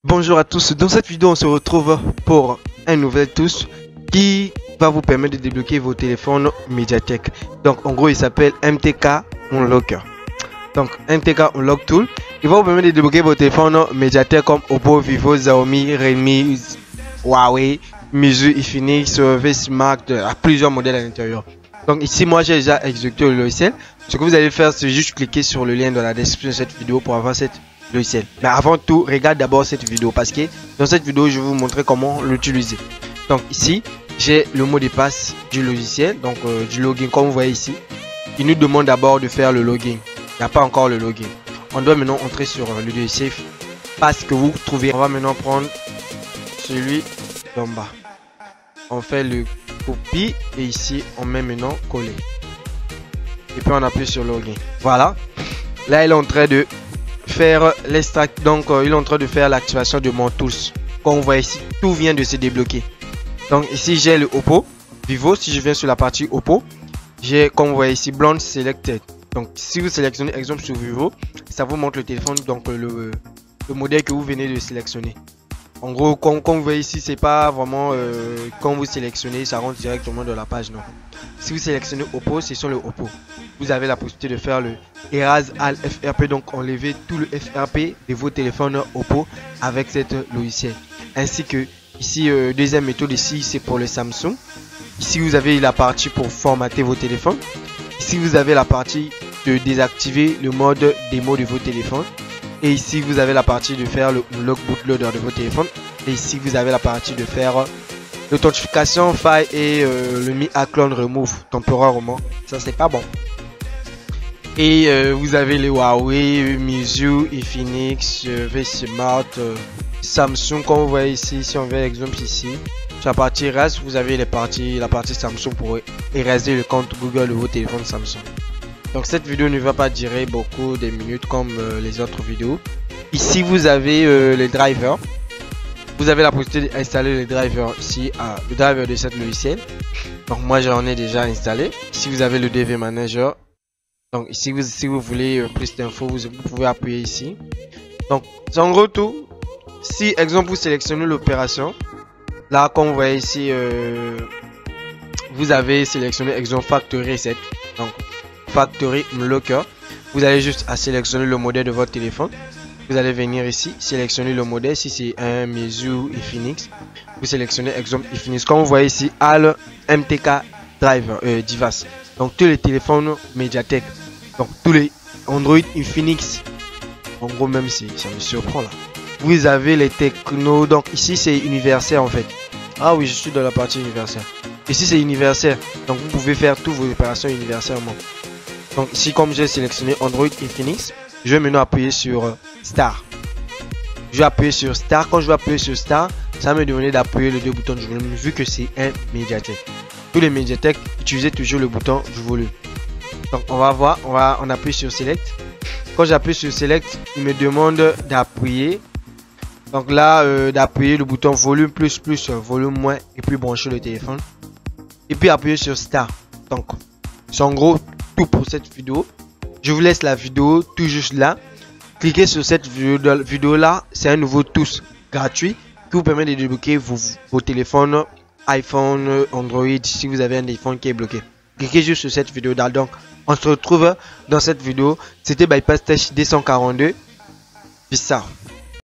Bonjour à tous, dans cette vidéo on se retrouve pour un nouvel tous qui va vous permettre de débloquer vos téléphones Mediatek. Donc en gros il s'appelle MTK Unlocker. Donc MTK Unlock Tool, il va vous permettre de débloquer vos téléphones Mediatek comme Oppo, Vivo, Xiaomi, Redmi, Huawei, Meizu, Infinix, V-Smart, à plusieurs modèles à l'intérieur. Donc ici moi j'ai déjà exécuté le logiciel. Ce que vous allez faire c'est juste cliquer sur le lien dans la description de cette vidéo pour avoir cette logiciel. Mais avant tout, regarde d'abord cette vidéo parce que dans cette vidéo, je vais vous montrer comment l'utiliser. Donc ici, j'ai le mot de passe du logiciel, donc du login comme vous voyez ici. Il nous demande d'abord de faire le login. Il n'y a pas encore le login. On doit maintenant entrer sur le logiciel parce que vous trouvez. On va maintenant prendre celui d'en bas. On fait le copie et ici, on met maintenant coller. Et puis on appuie sur login. Voilà. Là, il est en train de faire l'extract, donc il est en train de faire l'activation de mon tools. Comme vous voyez ici, tout vient de se débloquer. Donc ici j'ai le Oppo Vivo. Si je viens sur la partie Oppo, j'ai comme vous voyez ici Blonde Selected. Donc si vous sélectionnez exemple sur Vivo, ça vous montre le téléphone, donc le modèle que vous venez de sélectionner. En gros, comme vous voyez ici, c'est pas vraiment quand vous sélectionnez, ça rentre directement dans la page, non. Si vous sélectionnez Oppo, c'est sur le Oppo. Vous avez la possibilité de faire le Erase All FRP, donc enlever tout le FRP de vos téléphones Oppo avec cette logiciel. Ainsi que ici, deuxième méthode ici, c'est pour le Samsung. Ici, vous avez la partie pour formater vos téléphones. Ici, vous avez la partie de désactiver le mode démo de vos téléphones. Et ici, vous avez la partie de faire le Unlock Bootloader de vos téléphones. Et ici, vous avez la partie de faire l'authentification faille et le Mi Clone Remove temporairement. Ça, c'est pas bon. Et vous avez les Huawei, Meizu, Infinix, V-Smart, Samsung. Comme vous voyez ici, si on veut l'exemple ici, sur la partie Erase, vous avez la partie Samsung pour éraser le compte Google de vos téléphones Samsung. Donc cette vidéo ne va pas durer beaucoup de minutes comme les autres vidéos. Ici vous avez les drivers. Vous avez la possibilité d'installer les drivers ici, le driver de cette logiciel. Donc moi j'en ai déjà installé. Ici vous avez le DV Manager. Donc ici si vous voulez plus d'infos, vous pouvez appuyer ici. Donc c'est en gros tout. Si exemple vous sélectionnez l'opération, là comme vous voyez ici, vous avez sélectionné exemple Factory Reset. Donc Factory Unlocker. Vous allez juste à sélectionner le modèle de votre téléphone. Vous allez venir ici, sélectionner le modèle. Si c'est un Meizu Infinix, vous sélectionnez exemple Infinix. Comme vous voyez ici, All MTK Driver Device. Donc tous les téléphones Mediatek. Donc tous les Android Infinix. En gros, même si ça me surprend là. Vous avez les techno. Donc ici c'est universel en fait. Ah oui, je suis dans la partie universelle. Ici c'est universel. Donc vous pouvez faire toutes vos opérations universellement. Donc ici comme j'ai sélectionné Android Infinix, je vais maintenant appuyer sur Star. Je vais appuyer sur Star. Quand je vais appuyer sur Star, ça va me demander d'appuyer les deux boutons du volume vu que c'est un Mediatek. Tous les Mediatek utilisez toujours le bouton du volume. Donc on va voir, on appuie sur Select. Quand j'appuie sur Select, il me demande d'appuyer. Donc là, d'appuyer le bouton volume plus, volume moins et puis brancher le téléphone. Et puis appuyer sur Star. Donc c'est en gros tout pour cette vidéo. Je vous laisse la vidéo tout juste là. Cliquez sur cette vidéo là. C'est un nouveau tous gratuit qui vous permet de débloquer vos téléphones iPhone, Android. Si vous avez un téléphone qui est bloqué, cliquez juste sur cette vidéo là. Donc on se retrouve dans cette vidéo. C'était Bypass Tech 242. Peace out.